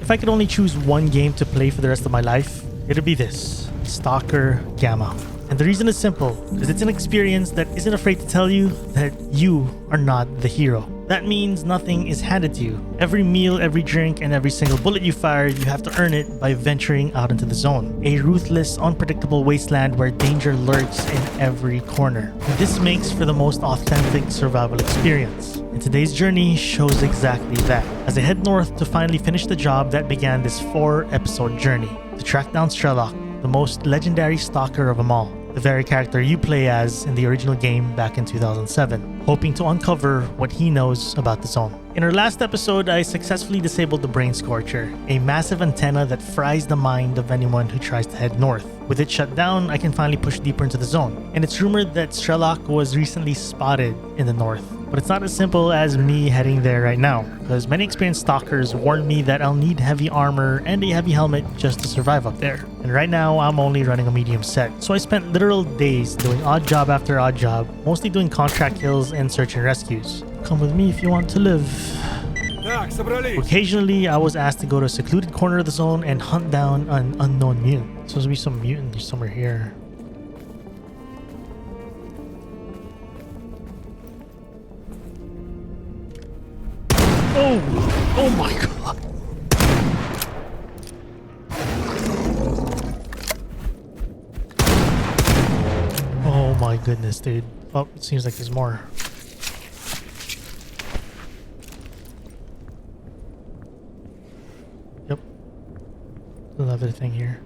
If I could only choose one game to play for the rest of my life, it'd be this, Stalker Gamma. And the reason is simple, because it's an experience that isn't afraid to tell you that you are not the hero. That means nothing is handed to you. Every meal, every drink, and every single bullet you fire, you have to earn it by venturing out into the zone. A ruthless, unpredictable wasteland where danger lurks in every corner. And this makes for the most authentic survival experience. And today's journey shows exactly that, as I head north to finally finish the job that began this 4-episode journey, to track down Strelok, the most legendary stalker of them all, the very character you play as in the original game back in 2007, hoping to uncover what he knows about the zone. In our last episode, I successfully disabled the Brain Scorcher, a massive antenna that fries the mind of anyone who tries to head north. With it shut down, I can finally push deeper into the zone, and it's rumored that Strelok was recently spotted in the north. But it's not as simple as me heading there right now, because many experienced stalkers warned me that I'll need heavy armor and a heavy helmet just to survive up there. And right now, I'm only running a medium set. So I spent literal days doing odd job after odd job, mostly doing contract kills and search and rescues. Come with me if you want to live. Occasionally, I was asked to go to a secluded corner of the zone and hunt down an unknown mutant. There's supposed to be some mutant somewhere here. Oh my god. Oh my goodness, dude. Oh, it seems like there's more. Yep. Another thing here.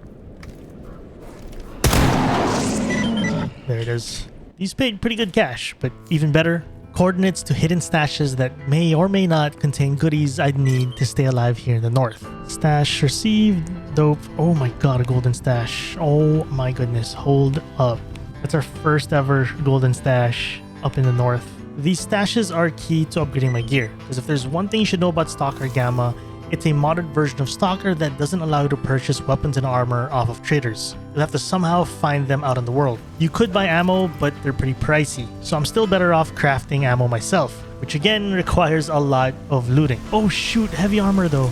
There it is. These paid pretty good cash, but even better, coordinates to hidden stashes that may or may not contain goodies I'd need to stay alive here in the north. Stash received. Dope. Oh my god, a golden stash. Oh my goodness. Hold up. That's our first ever golden stash up in the north. These stashes are key to upgrading my gear, because if there's one thing you should know about Stalker Gamma, it's a modded version of Stalker that doesn't allow you to purchase weapons and armor off of traders. You'll have to somehow find them out in the world. You could buy ammo, but they're pretty pricey, so I'm still better off crafting ammo myself, which again requires a lot of looting. Oh shoot, heavy armor though.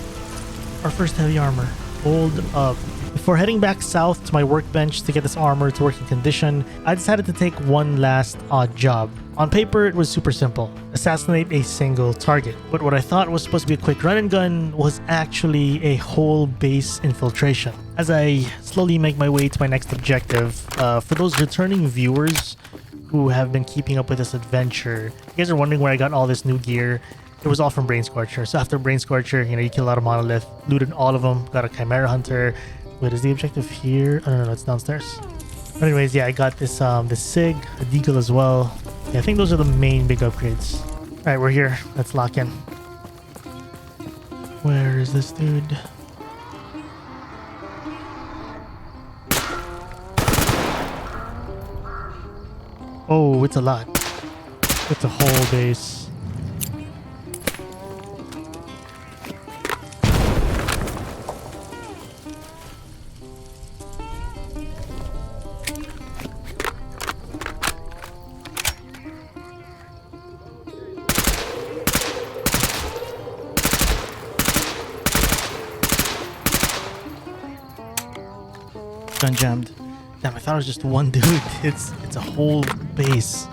Our first heavy armor. Hold up. Before heading back south to my workbench to get this armor to working condition, I decided to take one last odd job. On paper, it was super simple. Assassinate a single target. But what I thought was supposed to be a quick run and gun was actually a whole base infiltration. As I slowly make my way to my next objective, for those returning viewers who have been keeping up with this adventure, you guys are wondering where I got all this new gear. It was all from Brain Scorcher. So after Brain Scorcher, you kill a lot of monolith, looted all of them, got a Chimera Hunter. Wait, is the objective here? Oh, no, it's downstairs. But anyways, yeah, I got this this SIG, a Deagle as well. Yeah, I think those are the main big upgrades. All right, we're here. Let's lock in. Where is this dude? Oh, it's a lot. It's a whole base. Gun jammed. Damn, I thought it was just one dude. It's a whole base.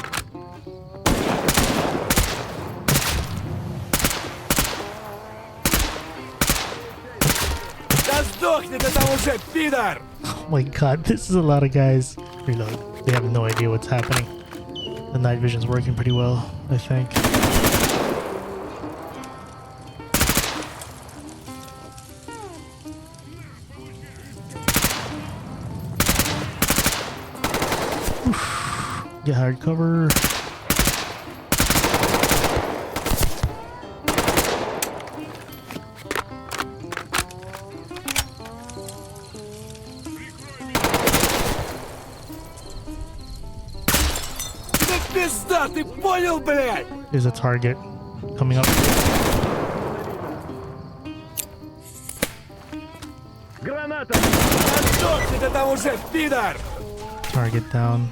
Oh my god, this is a lot of guys. Reload. They have no idea what's happening. The night vision's working pretty well, I think. Get hard cover. There's a target coming up. Target down.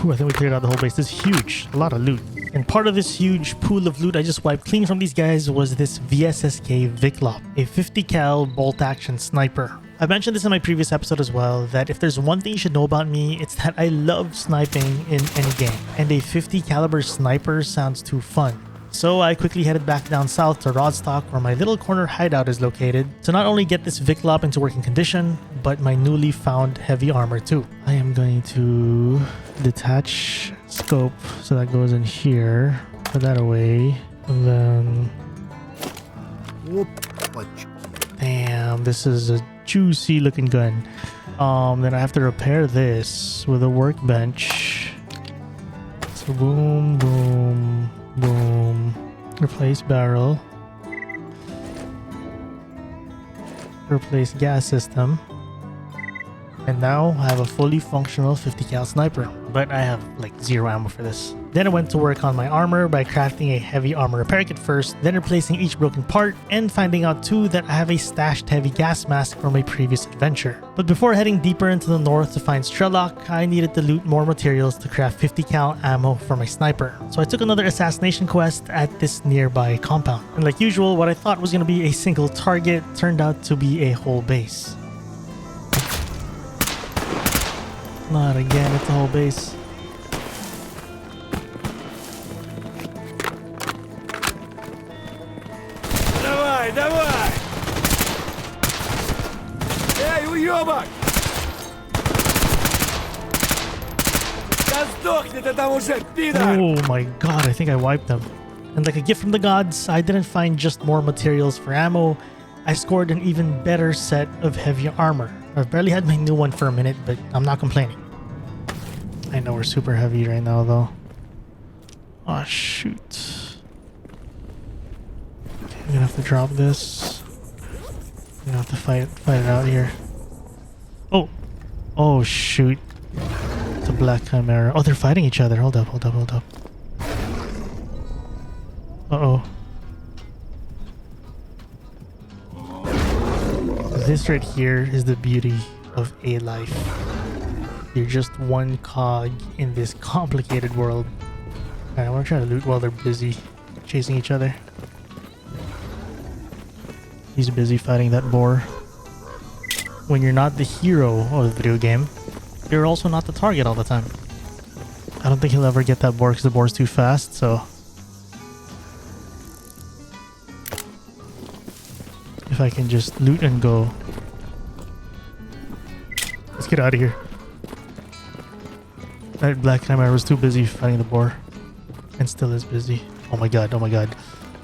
Whew, I think we cleared out the whole base. This is huge. A lot of loot. And part of this huge pool of loot I just wiped clean from these guys was this VSSK Viclop, a 50 cal bolt action sniper. I mentioned this in my previous episode as well, that if there's one thing you should know about me, it's that I love sniping in any game, and a 50 caliber sniper sounds too fun. So I quickly headed back down south to Rodstock, where my little corner hideout is located, to not only get this Viclop into working condition, but my newly found heavy armor too. I am going to detach scope, so that goes in here, put that away, and then... Damn, this is a juicy looking gun. Then I have to repair this with a workbench. So boom, boom, boom. Replace barrel. Replace gas system. And now I have a fully functional 50 cal sniper, but I have like zero ammo for this. Then I went to work on my armor by crafting a heavy armor repair kit first, then replacing each broken part, and finding out too that I have a stashed heavy gas mask from a previous adventure. But before heading deeper into the north to find Strelok, I needed to loot more materials to craft 50 cal ammo for my sniper. So I took another assassination quest at this nearby compound. And like usual, what I thought was going to be a single target turned out to be a whole base. Not again, it's the whole base. Давай, давай! Эй, уёбок! Да сдохни ты там уже, пидор! Oh my god, I think I wiped them. And like a gift from the gods, I didn't find just more materials for ammo. I scored an even better set of heavy armor. I've barely had my new one for a minute, but I'm not complaining. I know we're super heavy right now, though. Oh, shoot. Okay, I'm gonna have to drop this. I'm gonna have to fight it out here. Oh! Oh, shoot. It's a black chimera. Oh, they're fighting each other. Hold up, hold up, hold up. Uh-oh. This right here is the beauty of a life. You're just one cog in this complicated world. Alright, I want to try to loot while they're busy chasing each other. He's busy fighting that boar. When you're not the hero of the video game, you're also not the target all the time. I don't think he'll ever get that boar because the boar's too fast, so... If I can just loot and go. Let's get out of here. That black chimera was too busy fighting the boar. And still is busy. Oh my god, oh my god.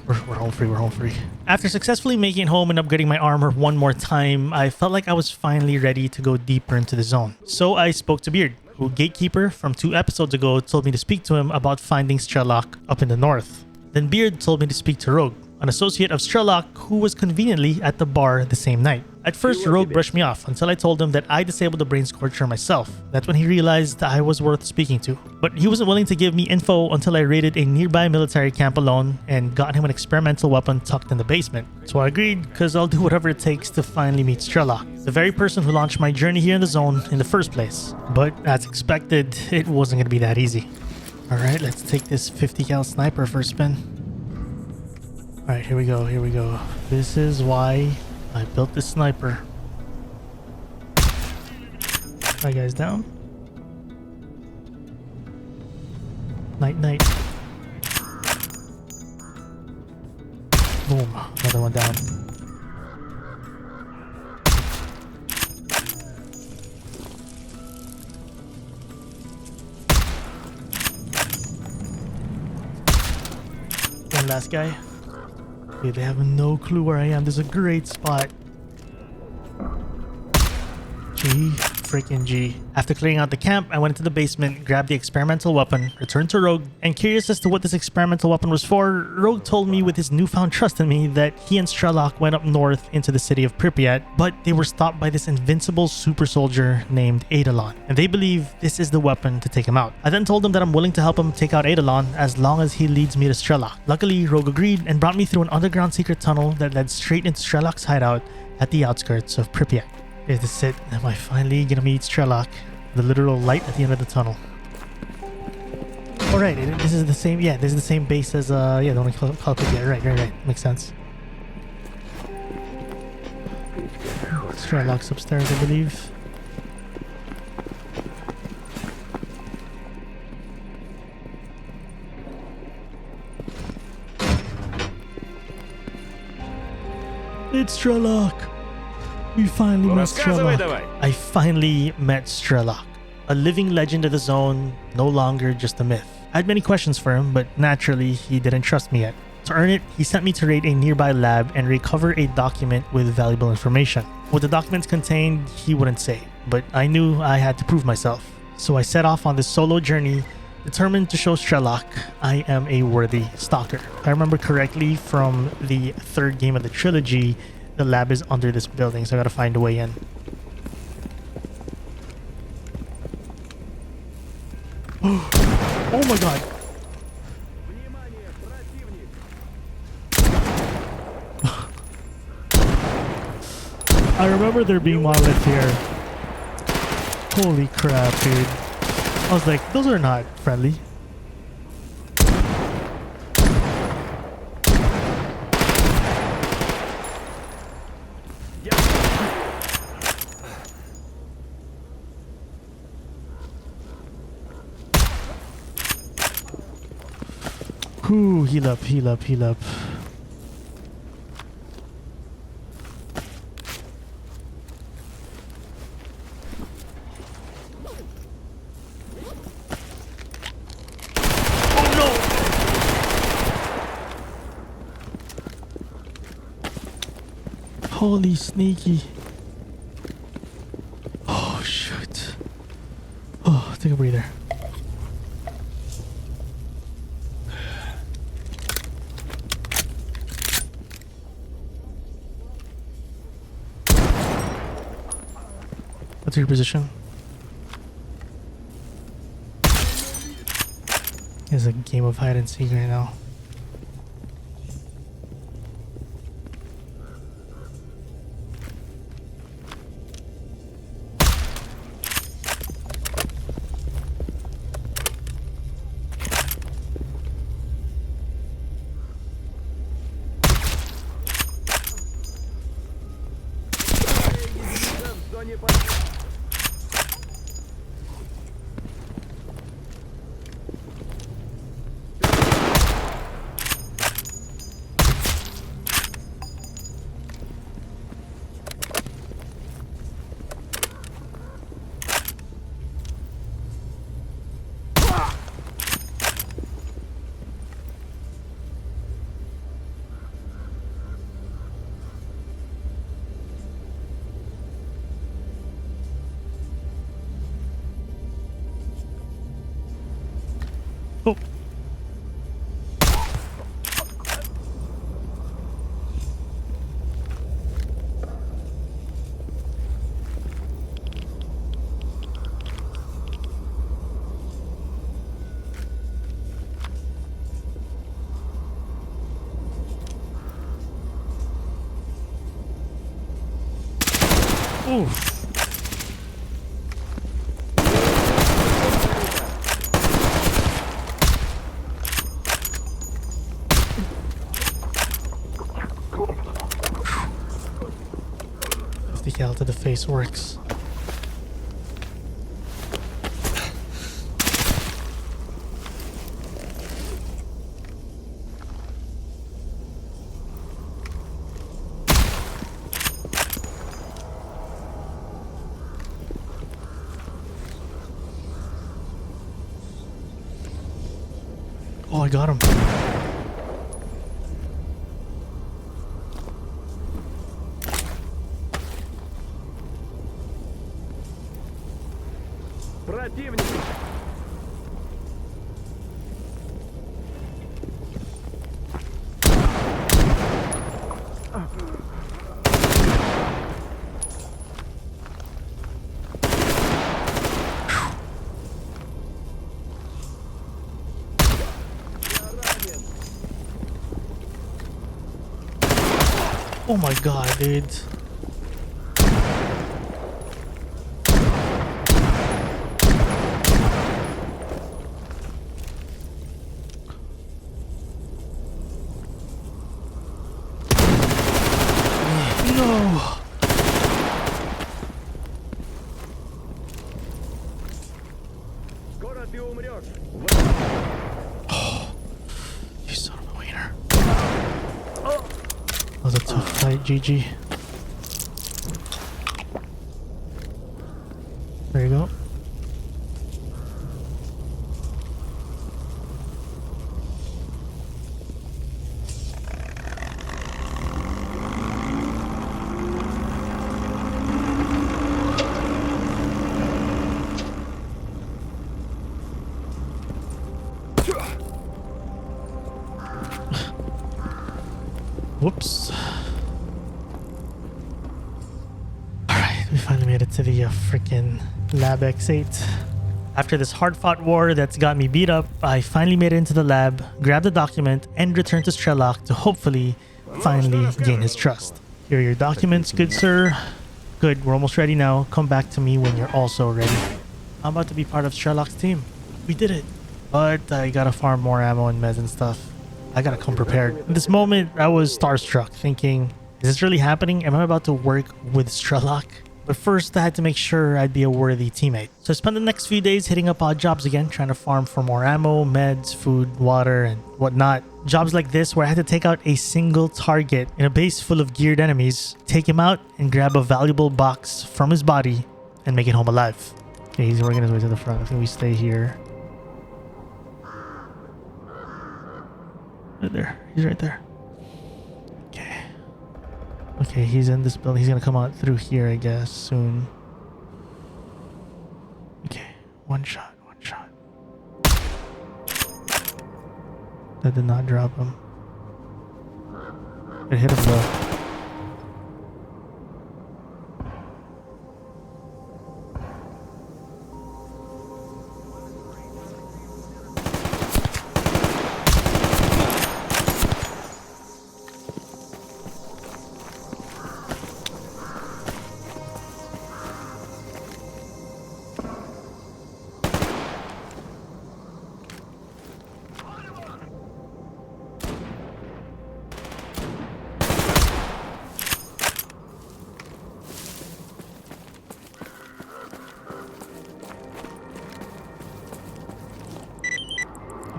We're home free, we're home free. After successfully making it home and upgrading my armor one more time, I felt like I was finally ready to go deeper into the zone. So I spoke to Beard, who Gatekeeper from 2 episodes ago told me to speak to him about finding Strelok up in the north. Then Beard told me to speak to Rogue, an associate of Strelok who was conveniently at the bar the same night. At first, Rogue brushed me off until I told him that I disabled the brain scorcher myself. That's when he realized that I was worth speaking to. But he wasn't willing to give me info until I raided a nearby military camp alone and got him an experimental weapon tucked in the basement. So I agreed, because I'll do whatever it takes to finally meet Strelok, the very person who launched my journey here in the zone in the first place. But as expected, it wasn't going to be that easy. Alright, let's take this 50 cal sniper for a spin. Alright, here we go, here we go. This is why I built this sniper. That guy's down. Night, night. Boom, another one down. One last guy. Okay, they have no clue where I am. This is a great spot. G freaking G. After clearing out the camp, I went into the basement, grabbed the experimental weapon, returned to Rogue, and curious as to what this experimental weapon was for, Rogue told me with his newfound trust in me that he and Strelok went up north into the city of Pripyat, but they were stopped by this invincible super soldier named Eidolon, and they believe this is the weapon to take him out. I then told him that I'm willing to help him take out Eidolon as long as he leads me to Strelok. Luckily, Rogue agreed and brought me through an underground secret tunnel that led straight into Strelok's hideout at the outskirts of Pripyat. Is this it? Am I finally gonna meet Strelok? The literal light at the end of the tunnel. Oh, right. This is the same. Yeah, this is the same base as yeah, the one we call it. Yeah, right. Makes sense. Strelok's upstairs, I believe. It's Strelok. We finally met Рассказывай Strelok. давай. I finally met Strelok, a living legend of the zone, no longer just a myth. I had many questions for him, but naturally, he didn't trust me yet. To earn it, he sent me to raid a nearby lab and recover a document with valuable information. What the documents contained, he wouldn't say, but I knew I had to prove myself. So I set off on this solo journey, determined to show Strelok I am a worthy stalker. If I remember correctly from the third game of the trilogy, the lab is under this building, so I gotta find a way in. Oh my god. Внимание, противник. I remember there being monolith here. Holy crap, dude. I was like, those are not friendly. Ooh, heal up. Oh no! Holy sneaky. Oh shoot. Oh, take a breather. What's your position? It's a game of hide and seek right now. В зоне по... Oh. Oof. The gal to the face works. Oh, I got him. Противник. Oh my god, dude. Oh. Скоро ты умрешь. You son of a wiener. That was a tough fight, GG. There you go. Whoops. Alright, we finally made it to the freaking Lab X8. After this hard-fought war that's got me beat up, I finally made it into the lab, grabbed the document, and returned to Strelok to hopefully finally gain his trust. Here are your documents, good sir. Good, we're almost ready now. Come back to me when you're also ready. I'm about to be part of Strelok's team. We did it. But I gotta farm more ammo and meds and stuff. I gotta come prepared. At this moment, I was starstruck, thinking, is this really happening? Am I about to work with Strelok? But first, I had to make sure I'd be a worthy teammate. So I spent the next few days hitting up odd jobs again, trying to farm for more ammo, meds, food, water, and whatnot. Jobs like this where I had to take out a single target in a base full of geared enemies, take him out, and grab a valuable box from his body and make it home alive. Okay, he's working his way to the front. I think we stay here. Right there. He's right there. Okay. Okay, he's in this building. He's gonna come out through here, I guess, soon. Okay. One shot. One shot. That did not drop him. It hit him though.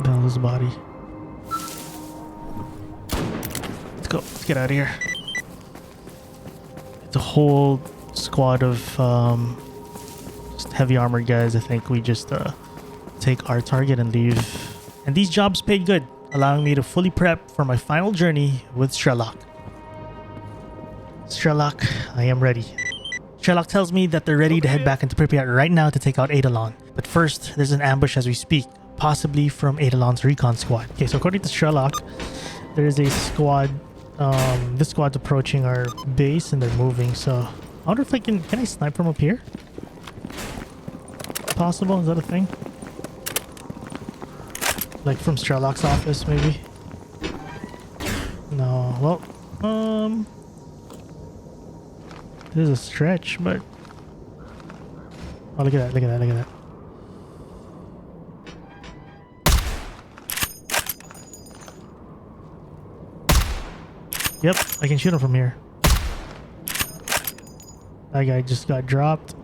Down his body. Let's go. Let's get out of here. It's a whole squad of just heavy armored guys. I think we just take our target and leave. And these jobs paid good, allowing me to fully prep for my final journey with Strelok. Strelok, I am ready. Strelok tells me that they're ready to head back into Pripyat right now to take out Eidolon. But first, there's an ambush as we speak, possibly from Eidolon's recon squad. Okay, so according to Strelok, there is a squad. This squad's approaching our base and they're moving. So I wonder if I can I snipe from up here? Possible? Is that a thing? Like from Strelok's office, maybe? No. Well, this is a stretch, but oh, look at that! Look at that! Look at that! Yep, I can shoot him from here. That guy just got dropped.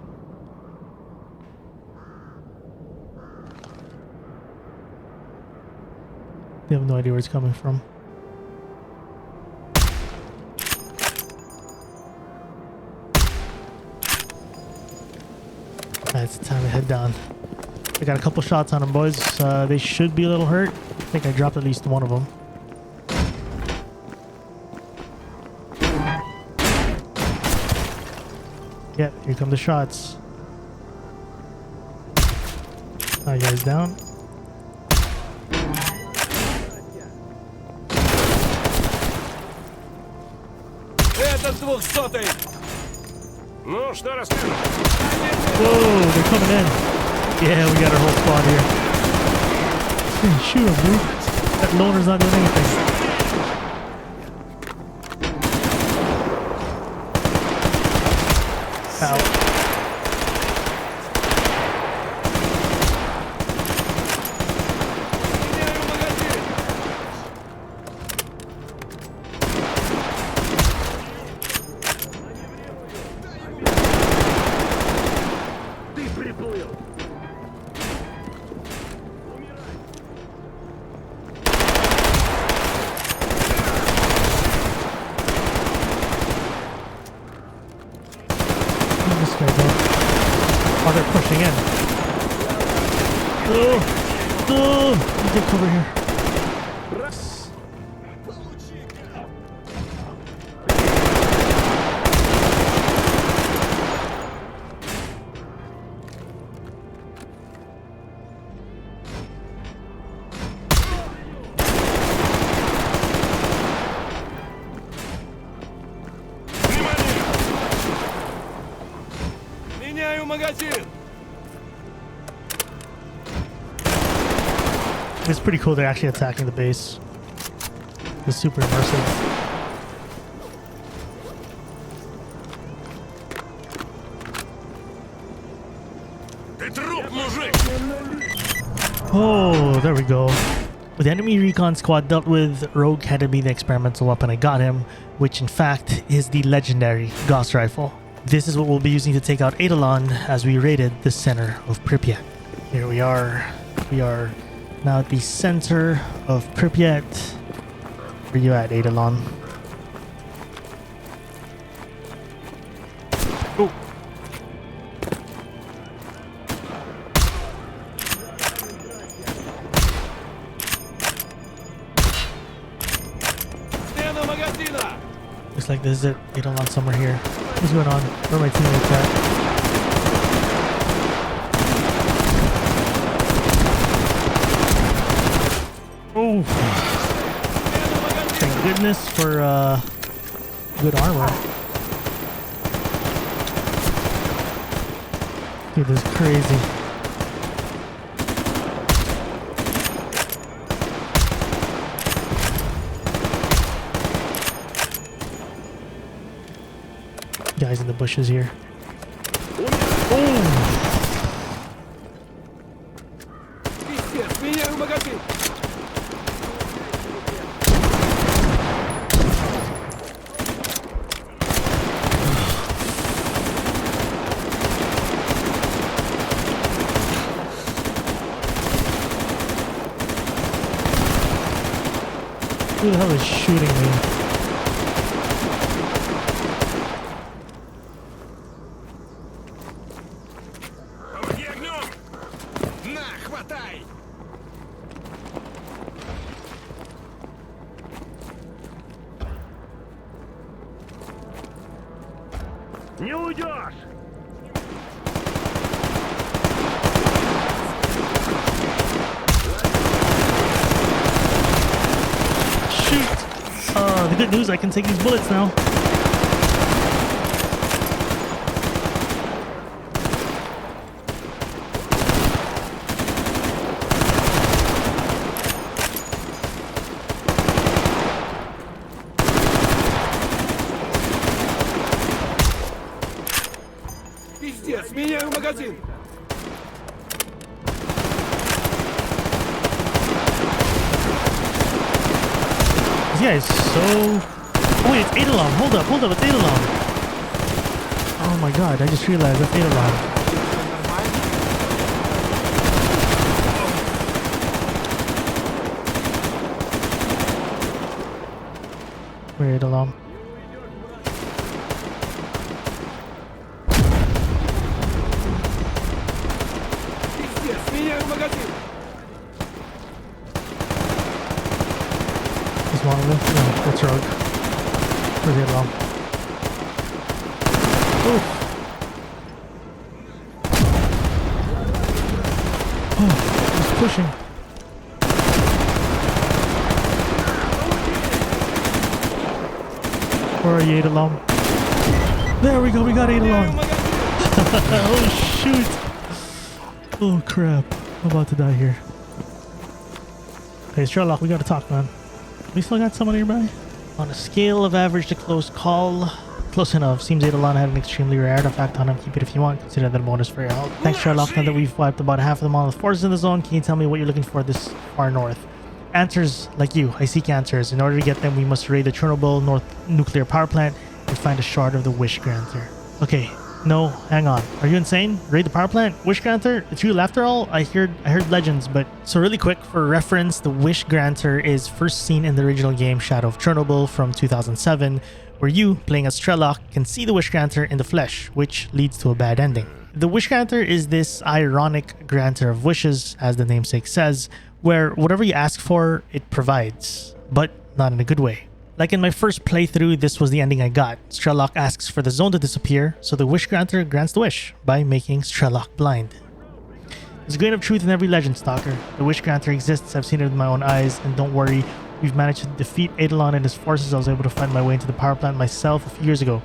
They have no idea where it's coming from. It's time to head down. I got a couple shots on them, boys. They should be a little hurt. I think I dropped at least one of them. Yeah, here come the shots. That guy's down. Это 200-й! Ну, что расскажешь? Whoa, they're coming in. Yeah, we got our whole squad here. Hey, shoot him, dude. That loner's not doing anything. Ow. There you go. Oh, they're pushing in. Oh, let me get cover here. Меняю магазин! It's pretty cool they're actually attacking the base. It's super immersive. Oh, there we go. With the enemy recon squad dealt with, Rogue had to be the experimental weapon I got him, which in fact is the legendary Gauss rifle. This is what we'll be using to take out Eidolon as we raided the center of Pripyat. Here we are. We are now at the center of Pripyat. Where you at, Eidolon? Oh. Стена магазина! Looks like this is it. Eidolon somewhere here. What's going on? Where are my teammates at? Oh! Thank goodness for good armor. Dude, this is crazy. Guys in the bushes here. Oh! Пиздец, меняю магазин! Who the hell is shooting me? Не уйдешь! Shoot! The good news, I can take these bullets now. Пиздец, меняю магазин! This guy is so... Oh wait, it's Eidolon. Hold up, it's Eidolon. Oh my god, I just realized that's Eidolon. Where Eidolon? Пиздец, меняю магазин! Is one of them? No, that's Rogue. Where's Eidolon? Oh, he's pushing. Where are you, Eidolon? There we go, we got Eidolon. Oh shoot. Oh crap. I'm about to die here. Hey Strelok, we gotta talk, man. We still got someone nearby? On a scale of average to close call, close enough. Seems Eidolon had an extremely rare artifact on him. Keep it if you want. Consider that a bonus for your help. Thanks, Strelok. Now that we've wiped about half of the monolith forces in the zone, can you tell me what you're looking for this far north? Answers like you. I seek answers. In order to get them, we must raid the Chernobyl North nuclear power plant and find a shard of the Wish Granter. Okay. No, hang on. Are you insane? Raid the power plant? Wish Granter? It's real after all? I heard legends, but... So really quick, for reference, the Wish Granter is first seen in the original game Shadow of Chernobyl from 2007, where you, playing as Strelok, can see the Wish Granter in the flesh, which leads to a bad ending. The Wish Granter is this ironic granter of wishes, as the namesake says, where whatever you ask for, it provides, but not in a good way. Like in my first playthrough, this was the ending I got. Strelok asks for the zone to disappear, so the Wish Granter grants the wish by making Strelok blind. There's a grain of truth in every legend, Stalker. The Wish Granter exists, I've seen it with my own eyes, and don't worry, we've managed to defeat Eidolon and his forces. I was able to find my way into the power plant myself a few years ago.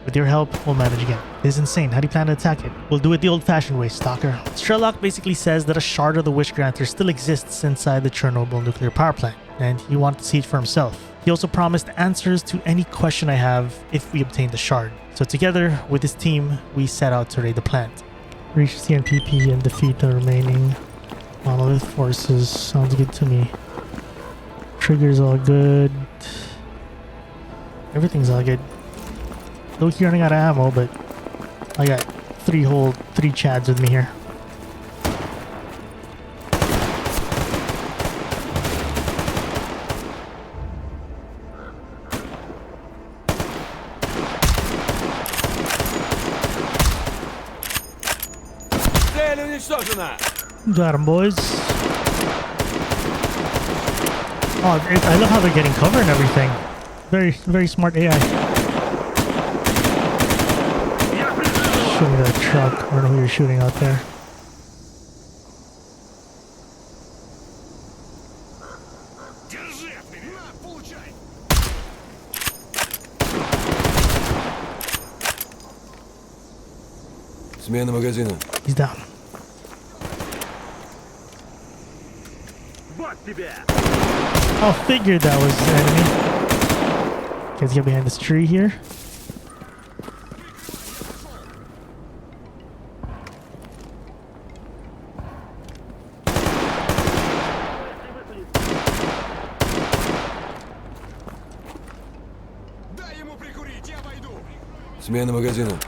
With your help, we'll manage again. This is insane. How do you plan to attack it? We'll do it the old-fashioned way, Stalker. Strelok basically says that a shard of the Wish Granter still exists inside the Chernobyl nuclear power plant, and he wanted to see it for himself. He also promised answers to any question I have if we obtain the shard. So together, with his team, we set out to raid the plant. Reach CNPP and defeat the remaining monolith forces. Sounds good to me. Trigger's all good. Everything's all good. Low-key running out of ammo, but I got three chads with me here. Got him, boys. Oh, I love how they're getting cover and everything. Very, very smart AI. Show me that truck. I don't know who you're shooting out there. Смена магазина. He's down. Oh, figured that was the enemy. Okay, let's get behind this tree here. Смена магазина.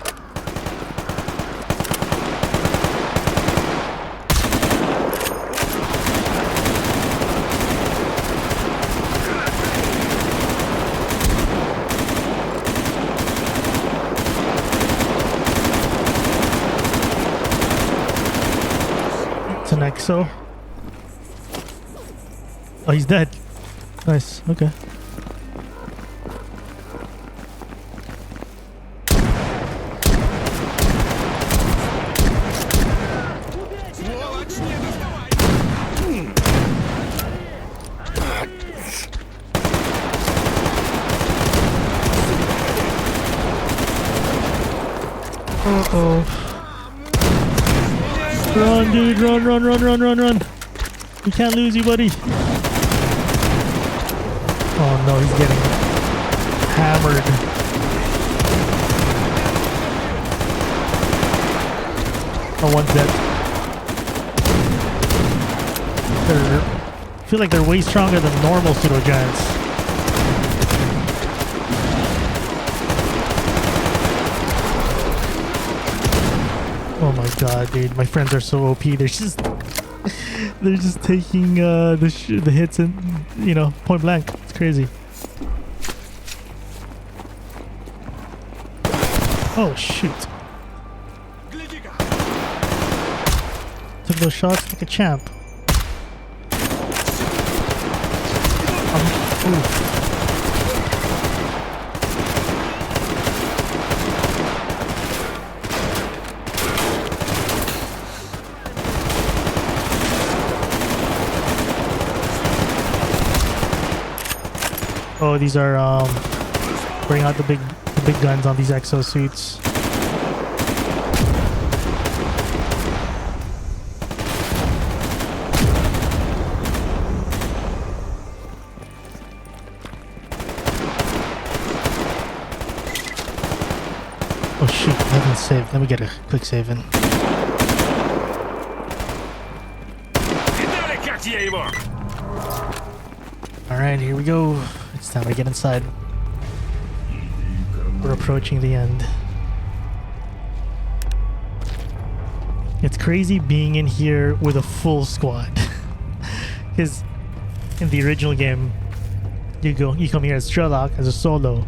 It's an EXO. Oh, he's dead. Nice. Okay. Uh-oh. Run, dude, run. We can't lose you, buddy. Oh no, he's getting hammered. Oh, one's dead. I feel like they're way stronger than normal pseudo giants. Oh my god, dude! My friends are so OP. They're just taking the hits and point blank. It's crazy. Oh shoot! Took those shots like a champ. Oof. Oh, these are bring out the big guns on these exosuits. Oh shoot, I haven't saved. Let me get a quick save in. Alright, here we go. It's time to get inside. We're approaching the end. It's crazy being in here with a full squad. Because in the original game, you come here as Strelok, as a solo.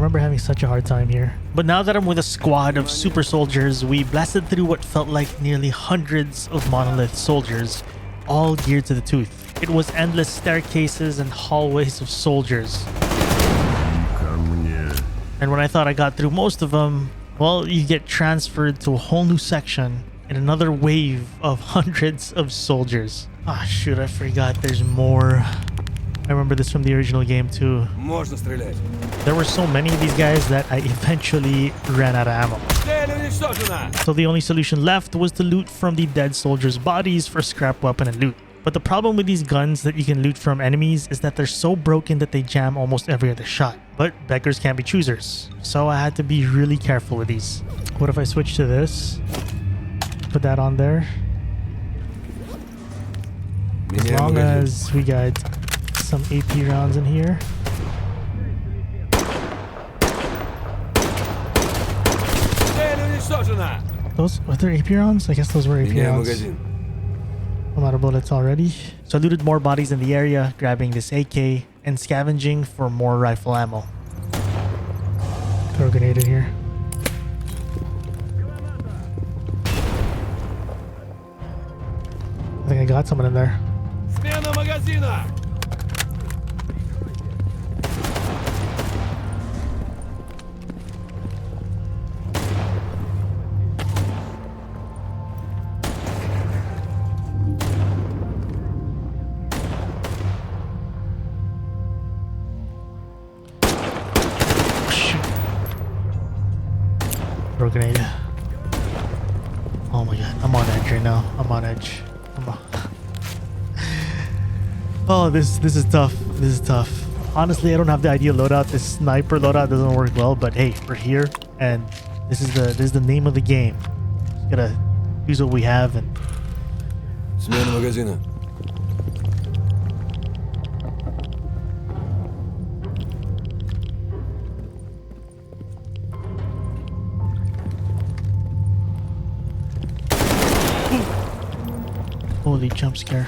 remember having such a hard time here. But now that I'm with a squad of super soldiers, we blasted through what felt like nearly hundreds of monolith soldiers, all geared to the tooth. It was endless staircases and hallways of soldiers. And when I thought I got through most of them, well, you get transferred to a whole new section in another wave of hundreds of soldiers. Ah, shoot, I forgot there's more. I remember this from the original game too. Можно стрелять. There were so many of these guys that I eventually ran out of ammo. Цель уничтожена. So the only solution left was to loot from the dead soldiers' bodies for scrap weapon and loot. But the problem with these guns that you can loot from enemies is that they're so broken that they jam almost every other shot. But beggars can't be choosers, so I had to be really careful with these. What if I switch to this? Put that on there. As long as we got some AP rounds in here. Цель уничтожена. Those were there AP rounds? I guess those were AP Меняю rounds. магазин. I'm out of bullets already. So I looted more bodies in the area, grabbing this AK and scavenging for more rifle ammo. Throw a grenade in here. I think I got someone in there. Смена магазина. Shoot. Throw a grenade. Oh my god, I'm on edge right now. I'm on edge. Oh, this is tough. This is tough. Honestly, I don't have the ideal loadout. This sniper loadout doesn't work well, but hey, we're here, and this is the name of the game. Just gotta use what we have and. Смена магазина. Holy jump scare.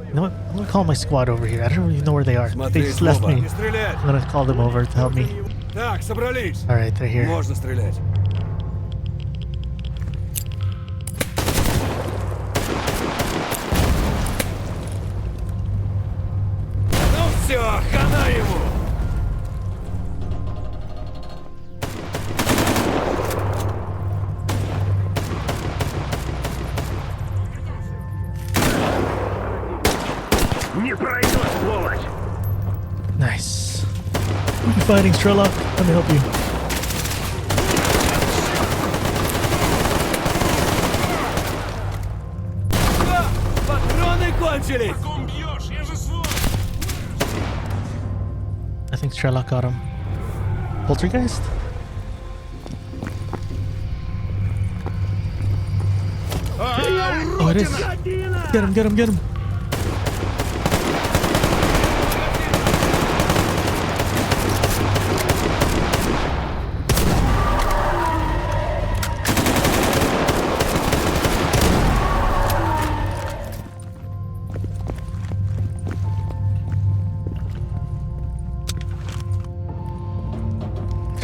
You know what? I'm gonna call my squad over here. I don't really know where they are. They just left me. Не стрелять. I'm gonna call them over to help me. Так, собрались. Alright, they're here. Можно стрелять. Ну все, хана ему. Nice. Who are you fighting, Strelok? Let me help you. Патроны кончились. I think Strelok got him. Poltergeist? Oh, it is. Get him, get him, get him.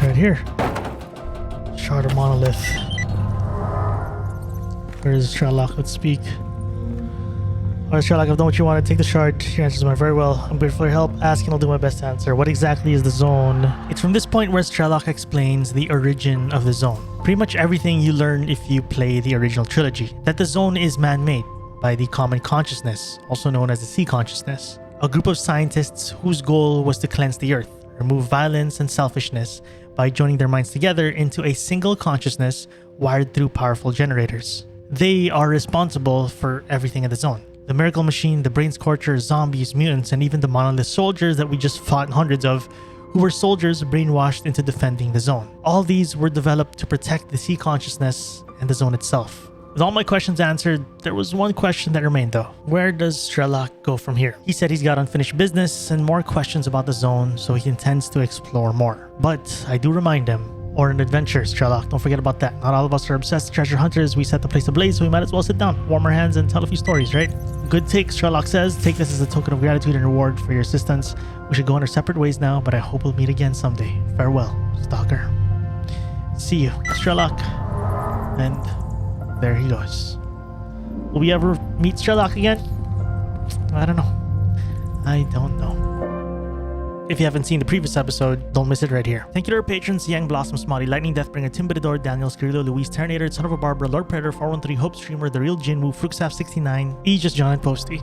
Right here. Shard of monolith. Where is Strelok? Let's speak. Alright, Strelok, I've done what you wanted. Take the shard. Your answers went very well. I'm grateful for your help. Ask and I'll do my best to answer. What exactly is the zone? It's from this point where Strelok explains the origin of the zone. Pretty much everything you learn if you play the original trilogy. That the zone is man-made by the common consciousness, also known as the sea consciousness. A group of scientists whose goal was to cleanse the earth, remove violence and selfishness by joining their minds together into a single consciousness wired through powerful generators. They are responsible for everything in the zone. The miracle machine, the brain scorcher, zombies, mutants, and even the monolith soldiers that we just fought hundreds of, who were soldiers brainwashed into defending the zone. All these were developed to protect the sea consciousness and the zone itself. With all my questions answered, there was one question that remained though. Where does Strelok go from here? He said he's got unfinished business and more questions about the zone, so he intends to explore more. But I do remind him or an adventure, Strelok. Don't forget about that. Not all of us are obsessed treasure hunters. We set the place ablaze, so we might as well sit down, warm our hands, and tell a few stories, right? Good take, Strelok says. Take this as a token of gratitude and reward for your assistance. We should go on our separate ways now, but I hope we'll meet again someday. Farewell, Stalker. See you, Strelok. And there he goes. Will we ever meet Strelok again? I don't know. I don't know. If you haven't seen the previous episode, don't miss it right here. Thank you to our patrons: Yang Blossom, Smotty, Lightning Deathbringer, Tim Bidador, Daniel, Skirilo, Luis, Terminator, Son of a Barbara, Lord Predator, 413, Hope Streamer, The Real Jinwoo, Fruxaf69, Aegis, John, and Posty.